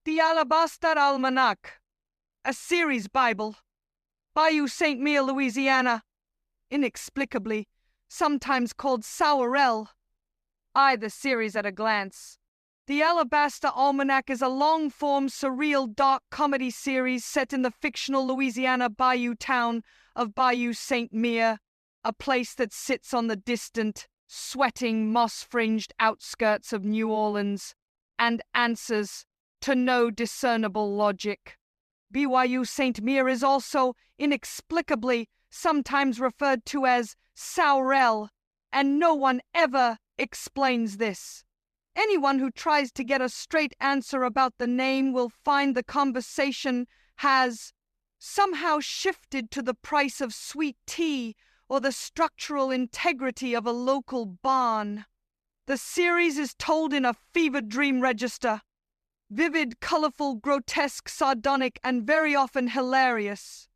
The Alabaster Almanac, a series Bible. Bayou St. Mere, Louisiana. Inexplicably, sometimes called Sourel. Eye the series at a glance. The Alabaster Almanac is a long-form, surreal, dark comedy series set in the fictional Louisiana bayou town of Bayou St. Mere, a place that sits on the distant, sweating, moss-fringed outskirts of New Orleans, and answers to no discernible logic. BYU St. Mere is also, inexplicably, sometimes referred to as Sourel, and no one ever explains this. Anyone who tries to get a straight answer about the name will find the conversation has somehow shifted to the price of sweet tea or the structural integrity of a local barn. The series is told in a fevered dream register. Vivid, colorful, grotesque, sardonic, and very often hilarious.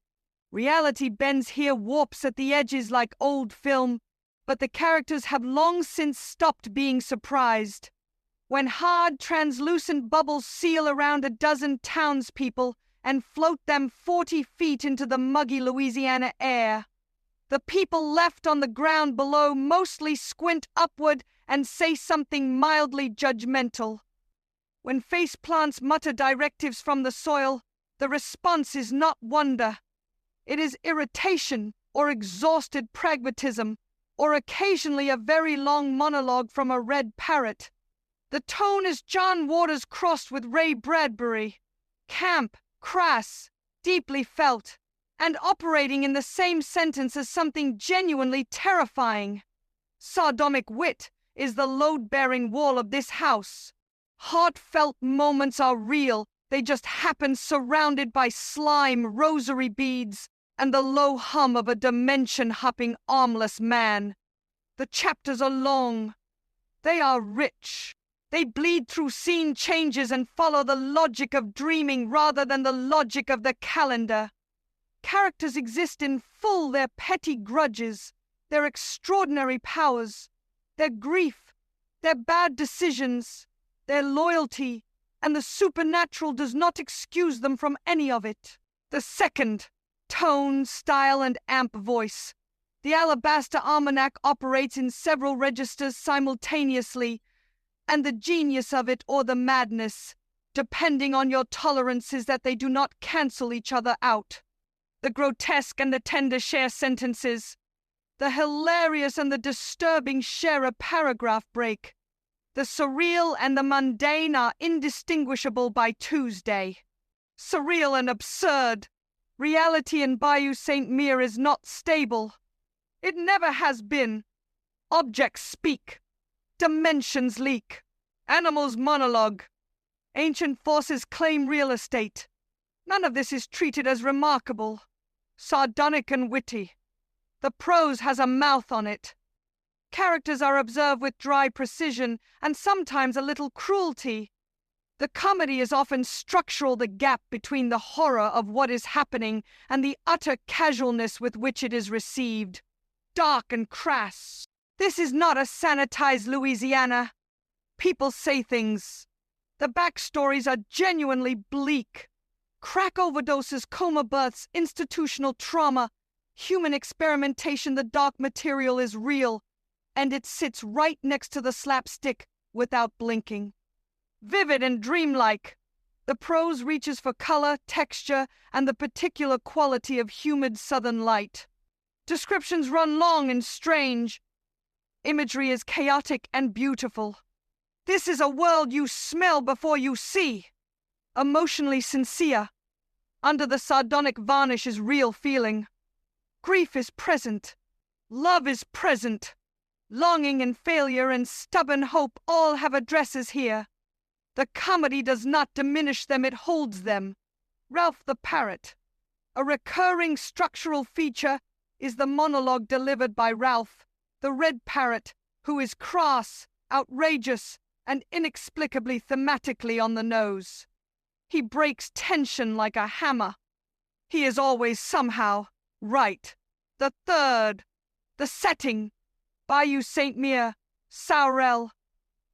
Reality bends here, warps at the edges like old film, but the characters have long since stopped being surprised. When hard, translucent bubbles seal around a dozen townspeople and float them 40 feet into the muggy Louisiana air, the people left on the ground below mostly squint upward and say something mildly judgmental. When faceplants mutter directives from the soil, the response is not wonder. It is irritation or exhausted pragmatism, or occasionally a very long monologue from a red parrot. The tone is John Waters crossed with Ray Bradbury. Camp, crass, deeply felt, and operating in the same sentence as something genuinely terrifying. Sardonic wit is the load-bearing wall of this house. Heartfelt moments are real, they just happen surrounded by slime, rosary beads, and the low hum of a dimension-hopping armless man. The chapters are long. They are rich. They bleed through scene changes and follow the logic of dreaming rather than the logic of the calendar. Characters exist in full their petty grudges, their extraordinary powers, their grief, their bad decisions, their loyalty, and the supernatural does not excuse them from any of it. The second, tone, style, and amp voice. The Alabaster Almanac operates in several registers simultaneously, and the genius of it or the madness, depending on your tolerance, is that they do not cancel each other out. The grotesque and the tender share sentences. The hilarious and the disturbing share a paragraph break. The surreal and the mundane are indistinguishable by Tuesday. Surreal and absurd. Reality in Bayou St. Mere is not stable. It never has been. Objects speak. Dimensions leak. Animals monologue. Ancient forces claim real estate. None of this is treated as remarkable. Sardonic and witty. The prose has a mouth on it. Characters are observed with dry precision and sometimes a little cruelty. The comedy is often structural, the gap between the horror of what is happening and the utter casualness with which it is received. Dark and crass. This is not a sanitized Louisiana. People say things. The backstories are genuinely bleak. Crack overdoses, coma births, institutional trauma, human experimentation, the dark material is real, and it sits right next to the slapstick without blinking. Vivid and dreamlike, the prose reaches for color, texture, and the particular quality of humid southern light. Descriptions run long and strange. Imagery is chaotic and beautiful. This is a world you smell before you see. Emotionally sincere. Under the sardonic varnish is real feeling. Grief is present. Love is present. Longing and failure and stubborn hope all have addresses here. The comedy does not diminish them, it holds them. Ralph the Parrot. A recurring structural feature is the monologue delivered by Ralph, the red parrot, who is crass, outrageous, and inexplicably thematically on the nose. He breaks tension like a hammer. He is always somehow right. The third, the setting, Bayou St. Mere, Sourel.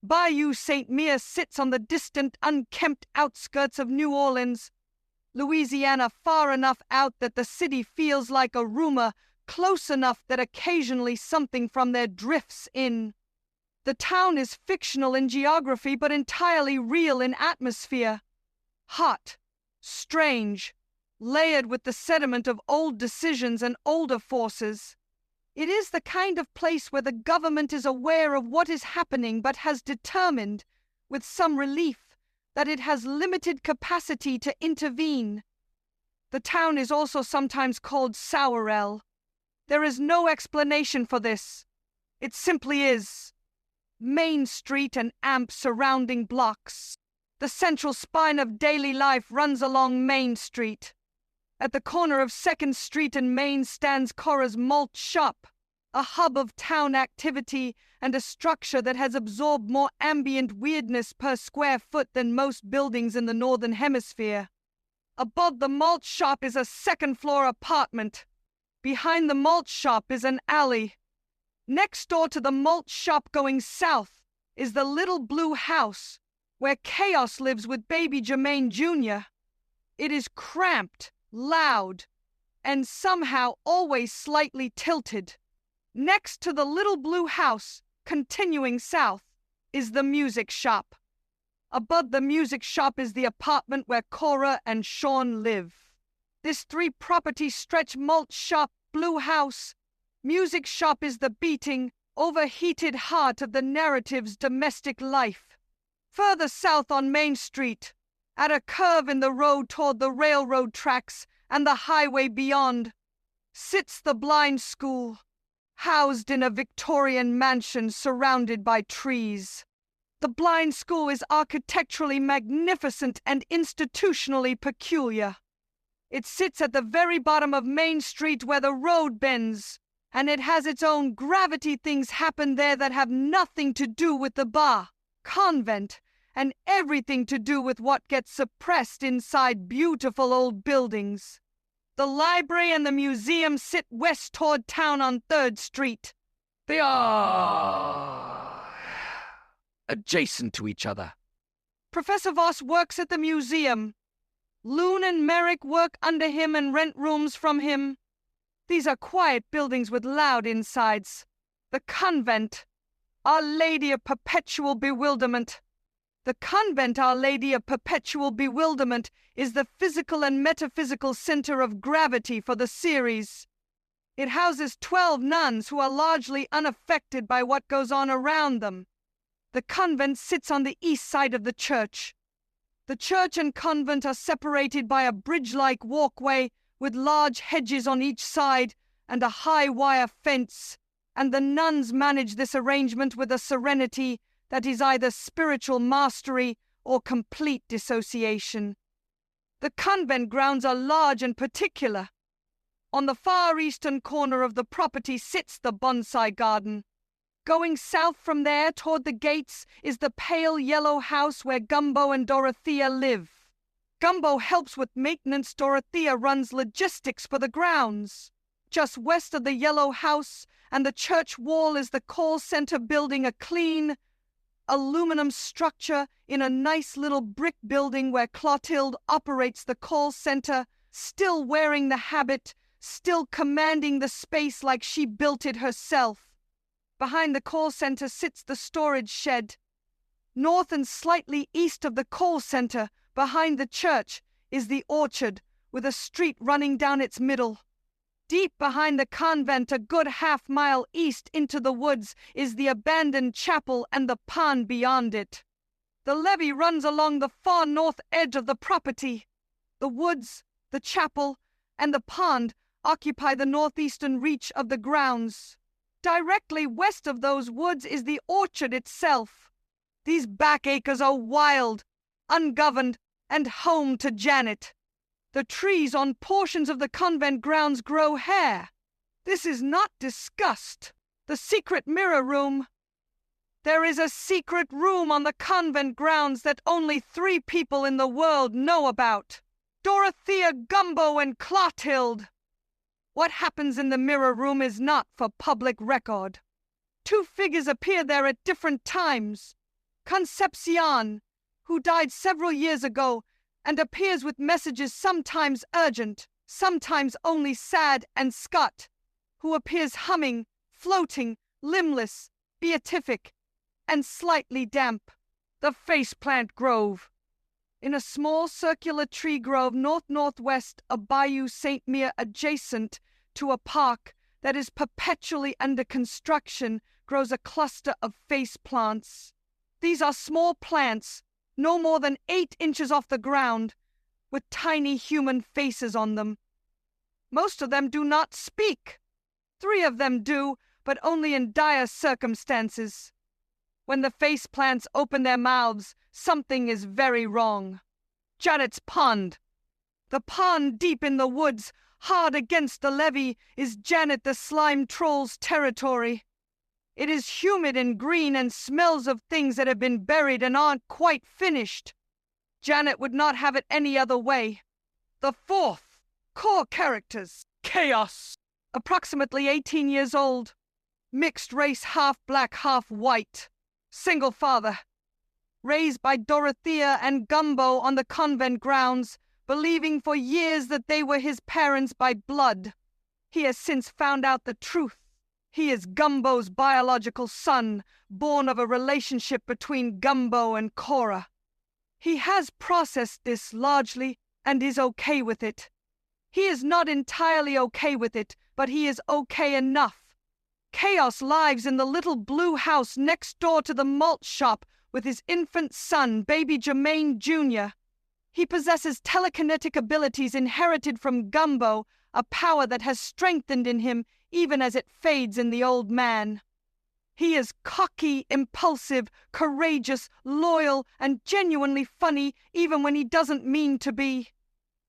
Bayou St. Mia sits on the distant, unkempt outskirts of New Orleans, Louisiana, far enough out that the city feels like a rumor, close enough that occasionally something from there drifts in. The town is fictional in geography but entirely real in atmosphere. Hot, strange, layered with the sediment of old decisions and older forces. It is the kind of place where the government is aware of what is happening but has determined, with some relief, that it has limited capacity to intervene. The town is also sometimes called Sourel. There is no explanation for this. It simply is. Main Street and amp surrounding blocks. The central spine of daily life runs along Main Street. At the corner of 2nd Street and Main stands Cora's malt shop, a hub of town activity and a structure that has absorbed more ambient weirdness per square foot than most buildings in the Northern Hemisphere. Above the malt shop is a 2nd-floor apartment. Behind the malt shop is an alley. Next door to the malt shop going south is the little blue house, where Chaos lives with baby Jermaine Jr. It is cramped, loud, and somehow always slightly tilted. Next to the little blue house, continuing south, is the music shop. Above the music shop is the apartment where Cora and Sean live. This 3-property stretch malt shop, blue house, music shop is the beating, overheated heart of the narrative's domestic life. Further south on Main Street, at a curve in the road toward the railroad tracks and the highway beyond, sits the blind school, housed in a Victorian mansion surrounded by trees. The blind school is architecturally magnificent and institutionally peculiar. It sits at the very bottom of Main Street where the road bends, and it has its own gravity things happen there that have nothing to do with the bar, convent, and everything to do with what gets suppressed inside beautiful old buildings. The library and the museum sit west toward town on 3rd Street. They are adjacent to each other. Professor Voss works at the museum. Loon and Merrick work under him and rent rooms from him. These are quiet buildings with loud insides. The convent, Our Lady of Perpetual Bewilderment. The convent Our Lady of Perpetual Bewilderment is the physical and metaphysical center of gravity for the series. It houses 12 nuns who are largely unaffected by what goes on around them. The convent sits on the east side of the church. The church and convent are separated by a bridge-like walkway with large hedges on each side and a high wire fence, and the nuns manage this arrangement with a serenity that is either spiritual mastery or complete dissociation. The convent grounds are large and particular. On the far eastern corner of the property sits the bonsai garden. Going south from there toward the gates is the pale yellow house where Gumbo and Dorothea live. Gumbo helps with maintenance. Dorothea runs logistics for the grounds. Just west of the yellow house and the church wall is the call center building, a clean, aluminum structure in a nice little brick building where Clotilde operates the call center, still wearing the habit, still commanding the space like she built it herself. Behind the call center sits the storage shed. North and slightly east of the call center, behind the church, is the orchard, with a street running down its middle. Deep behind the convent, a good half-mile east into the woods, is the abandoned chapel and the pond beyond it. The levee runs along the far north edge of the property. The woods, the chapel, and the pond occupy the northeastern reach of the grounds. Directly west of those woods is the orchard itself. These back acres are wild, ungoverned, and home to Janet. The trees on portions of the convent grounds grow hair. This is not discussed. The secret mirror room. There is a secret room on the convent grounds that only 3 people in the world know about. Dorothea, Gumbo, and Clotilde. What happens in the mirror room is not for public record. 2 figures appear there at different times. Concepcion, who died several years ago and appears with messages sometimes urgent, sometimes only sad, and Scott, who appears humming, floating, limbless, beatific, and slightly damp. The faceplant grove. In a small circular tree grove north-northwest of Bayou St. Mere, adjacent to a park that is perpetually under construction, grows a cluster of face plants. These are small plants, no more than 8 inches off the ground, with tiny human faces on them. Most of them do not speak. 3 of them do, but only in dire circumstances. When the face plants open their mouths, something is very wrong. Janet's pond. The pond deep in the woods, hard against the levee, is Janet the slime troll's territory. It is humid and green and smells of things that have been buried and aren't quite finished. Janet would not have it any other way. The 4th, core characters. Chaos. Approximately 18 years old. Mixed race, half black, half white. Single father. Raised by Dorothea and Gumbo on the convent grounds, believing for years that they were his parents by blood. He has since found out the truth. He is Gumbo's biological son, born of a relationship between Gumbo and Cora. He has processed this largely and is okay with it. He is not entirely okay with it, but he is okay enough. Chaos lives in the little blue house next door to the malt shop with his infant son, baby Jermaine Jr. He possesses telekinetic abilities inherited from Gumbo, a power that has strengthened in him even as it fades in the old man. He is cocky, impulsive, courageous, loyal, and genuinely funny even when he doesn't mean to be.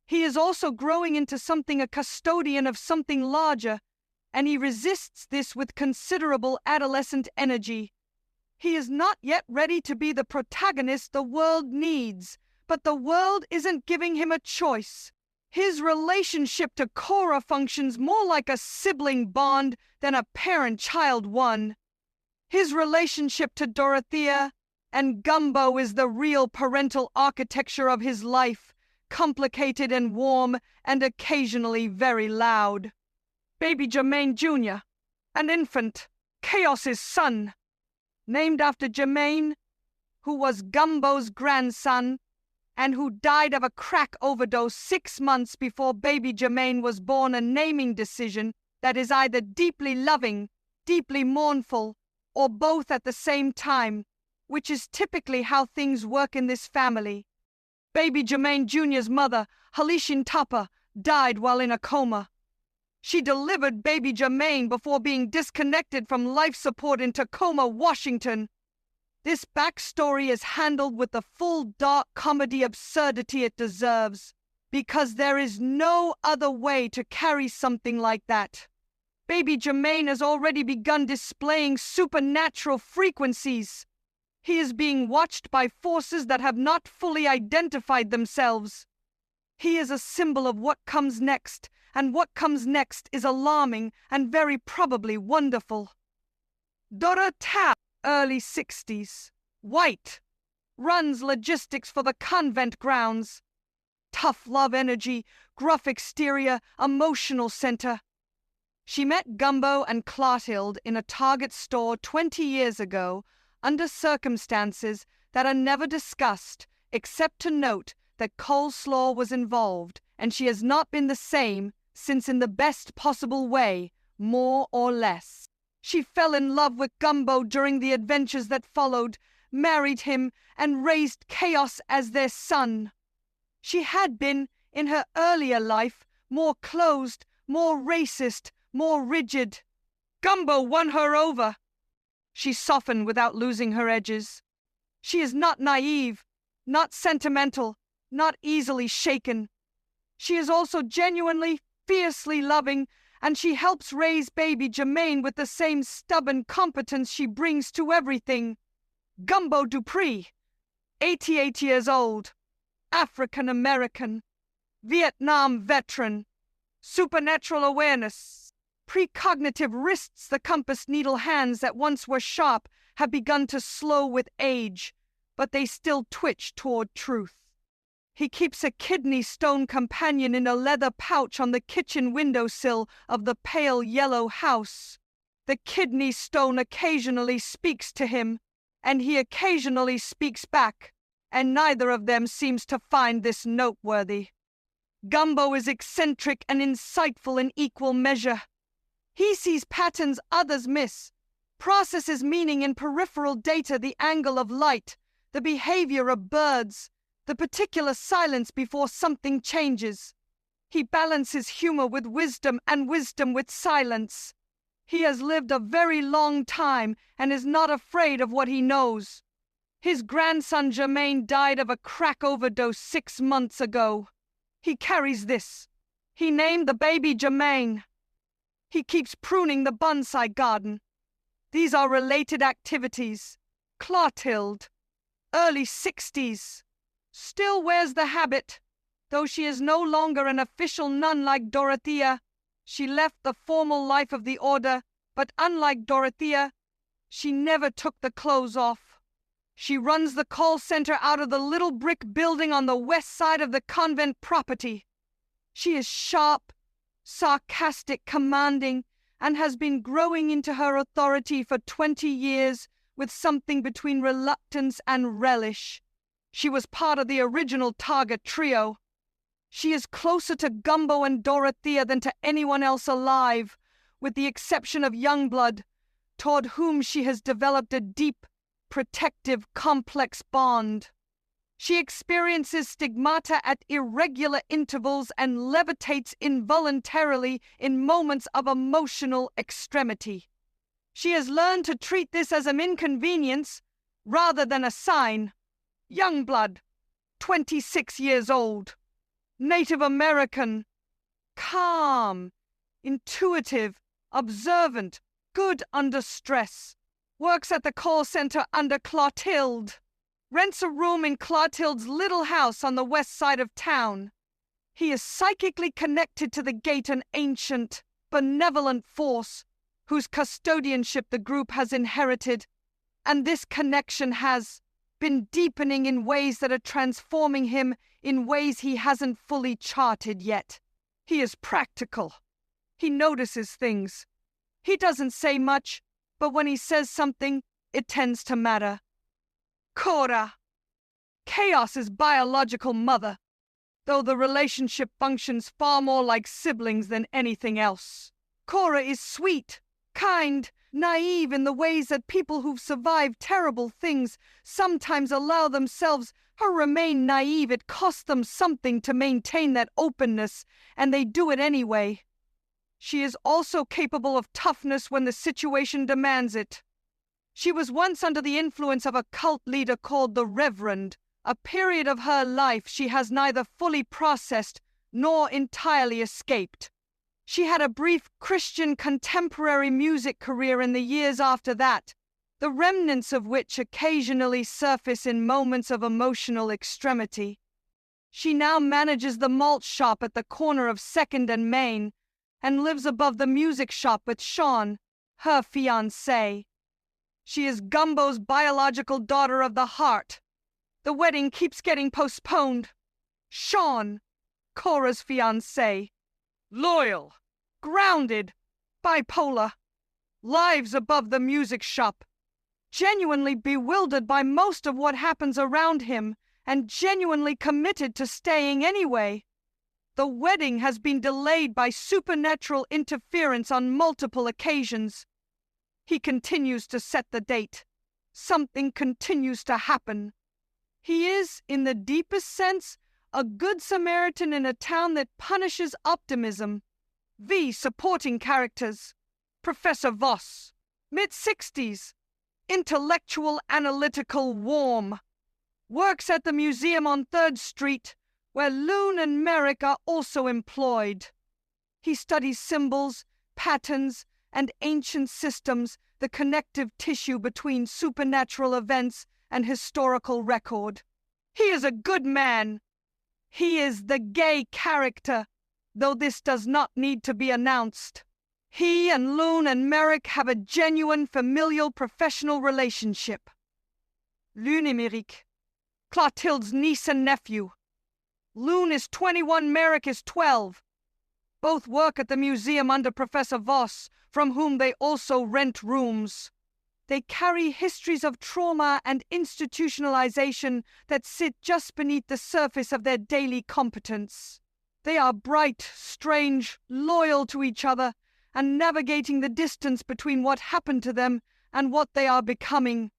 He is also growing into something, a custodian of something larger, and he resists this with considerable adolescent energy. He is not yet ready to be the protagonist the world needs, but the world isn't giving him a choice. His relationship to Cora functions more like a sibling bond than a parent-child one. His relationship to Dorothea and Gumbo is the real parental architecture of his life, complicated and warm and occasionally very loud. Baby Jermaine Jr., an infant, Chaos's son, named after Jermaine, who was Gumbo's grandson, and who died of a crack overdose 6 months before baby Jermaine was born, a naming decision that is either deeply loving, deeply mournful, or both at the same time, which is typically how things work in this family. Baby Jermaine Jr.'s mother, Halishin Tapa, died while in a coma. She delivered baby Jermaine before being disconnected from life support in Tacoma, Washington. This backstory is handled with the full dark comedy absurdity it deserves, because there is no other way to carry something like that. Baby Jermaine has already begun displaying supernatural frequencies. He is being watched by forces that have not fully identified themselves. He is a symbol of what comes next, and what comes next is alarming and very probably wonderful. Dora Tao, early 60s, white, runs logistics for the convent grounds. Tough love energy, gruff exterior, emotional center. She met Gumbo and Clotilde in a Target store 20 years ago under circumstances that are never discussed, except to note that coleslaw was involved, and she has not been the same since, in the best possible way, more or less. She fell in love with Gumbo during the adventures that followed, married him, and raised Chaos as their son. She had been, in her earlier life, more closed, more racist, more rigid. Gumbo won her over. She softened without losing her edges. She is not naive, not sentimental, not easily shaken. She is also genuinely, fiercely loving, and she helps raise baby Jermaine with the same stubborn competence she brings to everything. Gumbo Dupree, 88 years old, African-American, Vietnam veteran, supernatural awareness, precognitive wrists. The compass needle hands that once were sharp have begun to slow with age, but they still twitch toward truth. He keeps a kidney stone companion in a leather pouch on the kitchen windowsill of the pale yellow house. The kidney stone occasionally speaks to him, and he occasionally speaks back, and neither of them seems to find this noteworthy. Gumbo is eccentric and insightful in equal measure. He sees patterns others miss, processes meaning in peripheral data, the angle of light, the behavior of birds, the particular silence before something changes. He balances humor with wisdom and wisdom with silence. He has lived a very long time and is not afraid of what he knows. His grandson Germain died of a crack overdose 6 months ago. He carries this. He named the baby Germain. He keeps pruning the bonsai garden. These are related activities. Clotilde, early 60s. Still wears the habit, though she is no longer an official nun like Dorothea. She left the formal life of the order, but unlike Dorothea, she never took the clothes off. She runs the call center out of the little brick building on the west side of the convent property. She is sharp, sarcastic, commanding, and has been growing into her authority for 20 years with something between reluctance and relish. She was part of the original Target trio. She is closer to Gumbo and Dorothea than to anyone else alive, with the exception of Youngblood, toward whom she has developed a deep, protective, complex bond. She experiences stigmata at irregular intervals and levitates involuntarily in moments of emotional extremity. She has learned to treat this as an inconvenience rather than a sign. Youngblood, 26 years old, Native American, calm, intuitive, observant, good under stress, works at the call center under Clotilde, rents a room in Clotilde's little house on the west side of town. He is psychically connected to the gate, an ancient, benevolent force whose custodianship the group has inherited, and this connection has been deepening in ways that are transforming him in ways he hasn't fully charted yet. He is practical. He notices things. He doesn't say much, but when he says something, it tends to matter. Cora. Chaos's biological mother, though the relationship functions far more like siblings than anything else. Cora is sweet, kind, naive in the ways that people who've survived terrible things sometimes allow themselves or remain naive. It costs them something to maintain that openness, and they do it anyway. She is also capable of toughness when the situation demands it. She was once under the influence of a cult leader called the Reverend, a period of her life she has neither fully processed nor entirely escaped. She had a brief Christian contemporary music career in the years after that, the remnants of which occasionally surface in moments of emotional extremity. She now manages the malt shop at the corner of 2nd and Main, and lives above the music shop with Sean, her fiancé. She is Gumbo's biological daughter of the heart. The wedding keeps getting postponed. Sean, Cora's fiancé. Loyal, grounded, bipolar, lives above the music shop, genuinely bewildered by most of what happens around him, and genuinely committed to staying anyway. The wedding has been delayed by supernatural interference on multiple occasions. He continues to set the date. Something continues to happen. He is, in the deepest sense, a good Samaritan in a town that punishes optimism. V. Supporting characters. Professor Voss, mid-60s, intellectual, analytical, warm. Works at the museum on 3rd Street, where Loon and Merrick are also employed. He studies symbols, patterns, and ancient systems, the connective tissue between supernatural events and historical record. He is a good man. He is the gay character, though this does not need to be announced. He and Loon and Merrick have a genuine familial professional relationship. Lunimeric, Clotilde's niece and nephew. Lune is 21, Merrick is 12. Both work at the museum under Professor Voss, from whom they also rent rooms. They carry histories of trauma and institutionalization that sit just beneath the surface of their daily competence. They are bright, strange, loyal to each other, and navigating the distance between what happened to them and what they are becoming.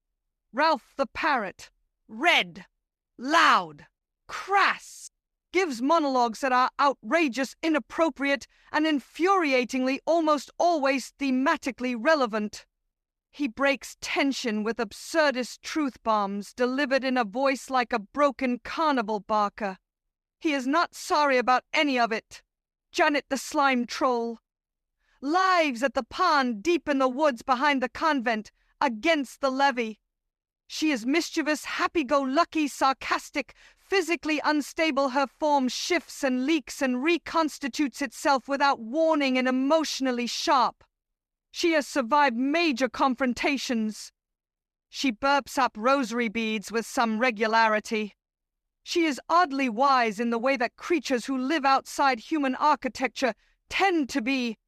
Ralph the parrot, red, loud, crass, gives monologues that are outrageous, inappropriate, and infuriatingly almost always thematically relevant. He breaks tension with absurdist truth bombs delivered in a voice like a broken carnival barker. He is not sorry about any of it. Janet the slime troll lives at the pond deep in the woods behind the convent, against the levee. She is mischievous, happy-go-lucky, sarcastic, physically unstable. Her form shifts and leaks and reconstitutes itself without warning, and emotionally sharp. She has survived major confrontations. She burps up rosary beads with some regularity. She is oddly wise in the way that creatures who live outside human architecture tend to be,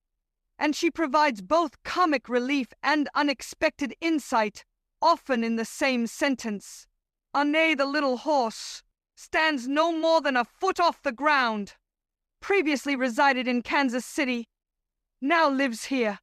and she provides both comic relief and unexpected insight, often in the same sentence. Ane the little horse stands no more than a foot off the ground. Previously resided in Kansas City, now lives here.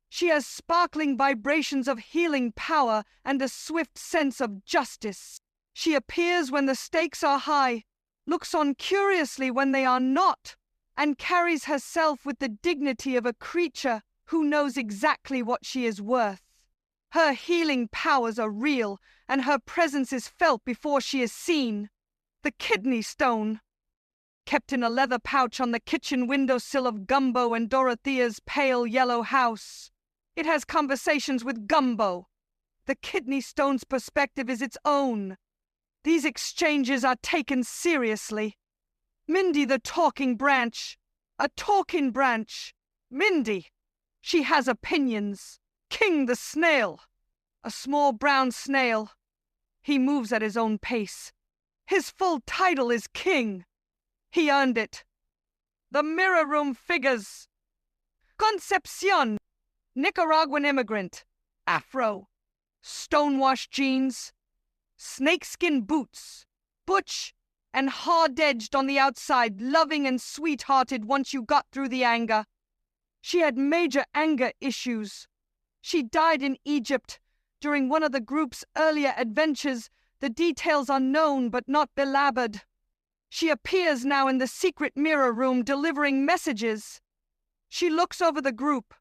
She has sparkling vibrations of healing power and a swift sense of justice. She appears when the stakes are high, looks on curiously when they are not, and carries herself with the dignity of a creature who knows exactly what she is worth. Her healing powers are real, and her presence is felt before she is seen. The kidney stone, kept in a leather pouch on the kitchen windowsill of Gumbo and Dorothea's pale yellow house. It has conversations with Gumbo. The kidney stone's perspective is its own. These exchanges are taken seriously. Mindy the talking branch. A talking branch. Mindy. She has opinions. King the snail. A small brown snail. He moves at his own pace. His full title is king. He earned it. The mirror room figures. Concepcion. Nicaraguan immigrant. Afro. Stonewashed jeans. Snakeskin boots. Butch and hard-edged on the outside, loving and sweet-hearted once you got through the anger. She had major anger issues. She died in Egypt during one of the group's earlier adventures. The details are known but not belabored. She appears now in the secret mirror room delivering messages. She looks over the group.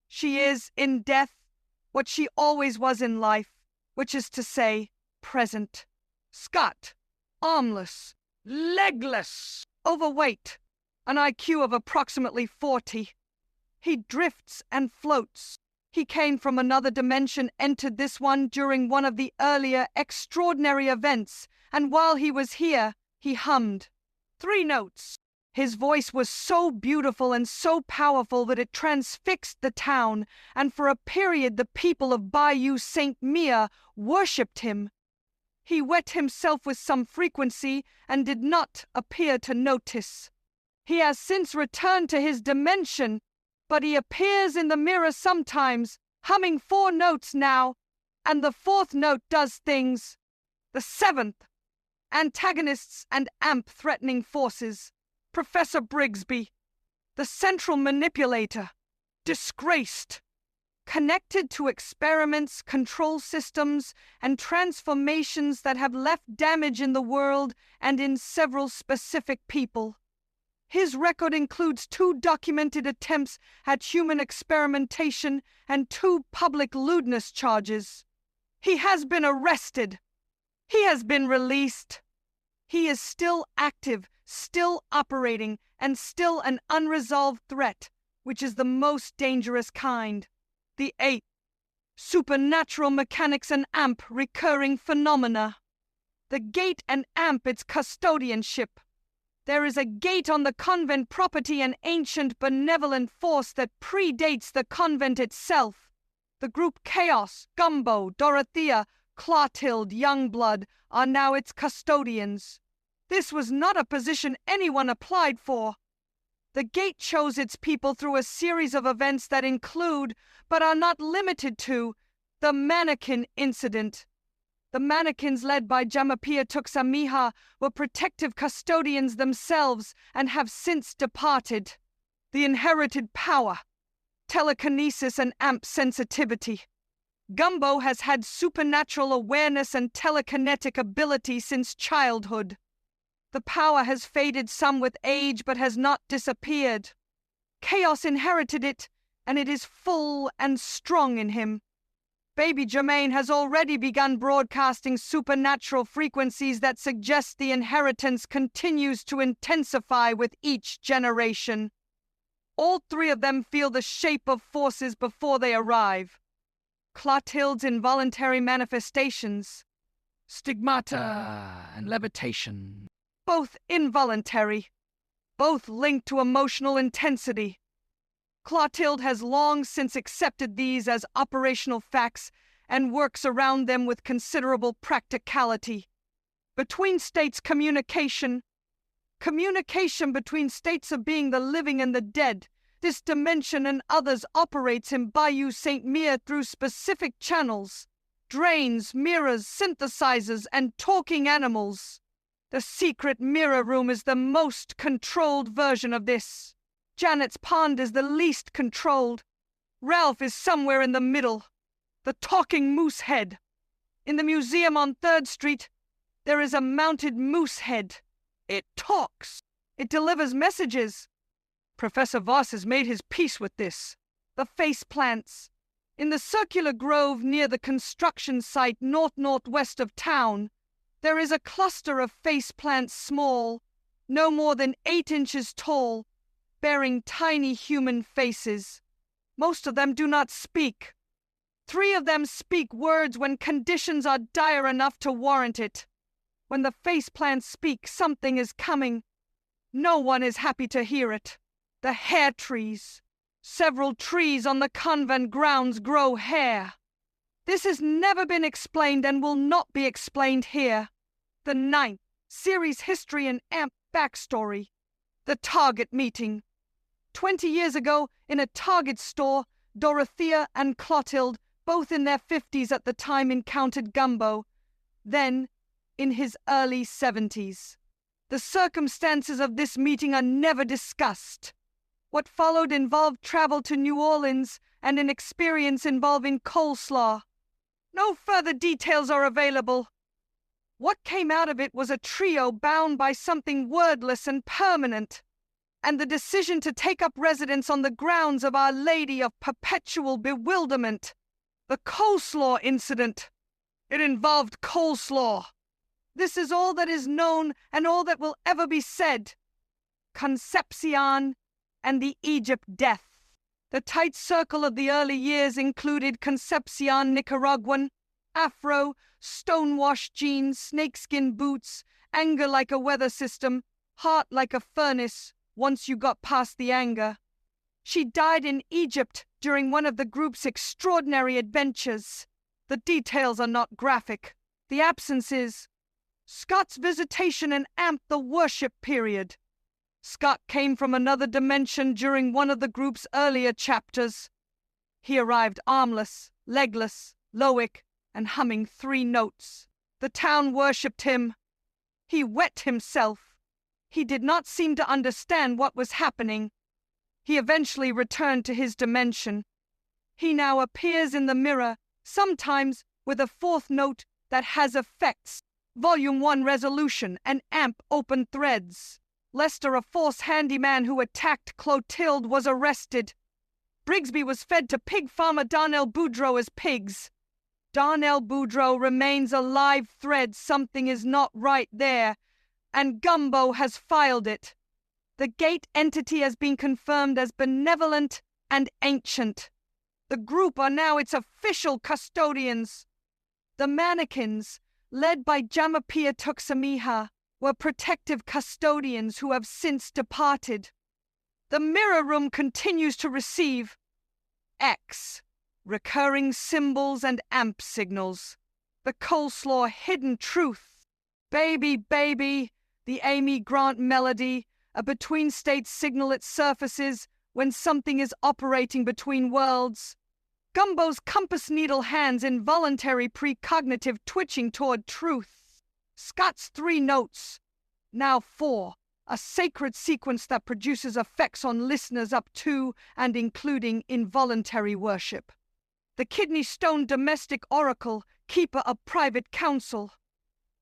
She is, in death, what she always was in life, which is to say, present. Scott, armless, legless, overweight, an IQ of approximately 40. He drifts and floats. He came from another dimension, entered this one during one of the earlier extraordinary events, and while he was here, he hummed 3 notes. His voice was so beautiful and so powerful that it transfixed the town, and for a period the people of Bayou St. Mia worshipped him. He wet himself with some frequency and did not appear to notice. He has since returned to his dimension, but he appears in the mirror sometimes, humming 4 notes now, and the 4th note does things. The 7th, antagonists and amp-threatening forces. Professor Brigsby, the central manipulator, disgraced, connected to experiments, control systems, and transformations that have left damage in the world and in several specific people. His record includes 2 documented attempts at human experimentation and 2 public lewdness charges. He has been arrested. He has been released. He is still active, still operating, and still an unresolved threat, which is the most dangerous kind. The 8th, supernatural mechanics and amp recurring phenomena. The gate and amp its custodianship. There is a gate on the convent property, an ancient benevolent force that predates the convent itself. The group Chaos, Gumbo, Dorothea, Clotilde, Youngblood are now its custodians. This was not a position anyone applied for. The gate chose its people through a series of events that include, but are not limited to, the mannequin incident. The mannequins led by Jamapia Tuksamiha were protective custodians themselves and have since departed. The inherited power, telekinesis and amp sensitivity. Gumbo has had supernatural awareness and telekinetic ability since childhood. The power has faded some with age but has not disappeared. Chaos inherited it, and it is full and strong in him. Baby Jermaine has already begun broadcasting supernatural frequencies that suggest the inheritance continues to intensify with each generation. All three of them feel the shape of forces before they arrive. Clotilde's involuntary manifestations, Stigmata and levitation. both involuntary, both linked to emotional intensity. Clotilde has long since accepted these as operational facts and works around them with considerable practicality. Between states communication between states of being the living and the dead, this dimension and others operates in Bayou St. Mere through specific channels, drains, mirrors, synthesizers, and talking animals. The secret mirror room is the most controlled version of this. Janet's pond is the least controlled. Ralph is somewhere in the middle. The talking moose head. In the museum on 3rd Street, there is a mounted moose head. It talks. It delivers messages. Professor Voss has made his peace with this. The face plants. In the circular grove near the construction site north-northwest of town, there is a cluster of face plants small, no more than 8 inches tall, bearing tiny human faces. Most of them do not speak. 3 of them speak words when conditions are dire enough to warrant it. When the face plants speak, something is coming. No one is happy to hear it. The hair trees. Several trees on the convent grounds grow hair. This has never been explained and will not be explained here. The 9th, series history and amp backstory. The Target meeting. 20 years ago, in a Target store, Dorothea and Clotilde, both in their 50s at the time, encountered Gumbo. Then, in his early 70s. The circumstances of this meeting are never discussed. What followed involved travel to New Orleans and an experience involving coleslaw. No further details are available. What came out of it was a trio bound by something wordless and permanent, and the decision to take up residence on the grounds of Our Lady of Perpetual Bewilderment. The coleslaw incident. It involved coleslaw. This is all that is known and all that will ever be said. Concepcion and the Egypt death. The tight circle of the early years included Concepcion Nicaraguan, afro, stonewashed jeans, snakeskin boots, anger like a weather system, heart like a furnace once you got past the anger. She died in Egypt during one of the group's extraordinary adventures. The details are not graphic. The absence is Scott's visitation and amp the worship period. Scott came from another dimension during one of the group's earlier chapters. He arrived armless, legless, loic, and humming 3 notes. The town worshipped him. He wet himself. He did not seem to understand what was happening. He eventually returned to his dimension. He now appears in the mirror, sometimes with a 4th note that has effects. Volume 1 resolution and amp open threads. Lester, a false handyman who attacked Clotilde, was arrested. Brigsby was fed to pig farmer Darnell Boudreau as pigs. Darnell Boudreau remains a live thread. Something is not right there, and Gumbo has filed it. The gate entity has been confirmed as benevolent and ancient. The group are now its official custodians. The mannequins, led by Jamapia Tuksamiha, were protective custodians who have since departed. The mirror room continues to receive X, recurring symbols and amp signals. the coleslaw hidden truth. Baby, baby, the Amy Grant melody, a between-state signal it surfaces when something is operating between worlds. Gumbo's compass needle hands involuntary precognitive twitching toward truth. Scott's 3 notes, now 4, a sacred sequence that produces effects on listeners up to and including involuntary worship. The kidney stone domestic oracle, keeper of private counsel.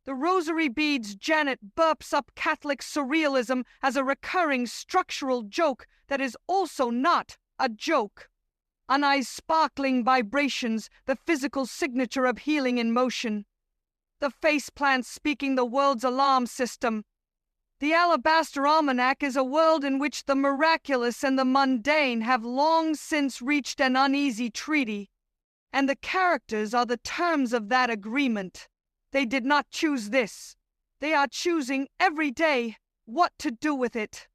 The rosary beads Janet burps up Catholic surrealism as a recurring structural joke that is also not a joke. Anai's sparkling vibrations, the physical signature of healing in motion. The faceplant speaking the world's alarm system. The Alabaster Almanac is a world in which the miraculous and the mundane have long since reached an uneasy treaty, and the characters are the terms of that agreement. They did not choose this. They are choosing every day what to do with it.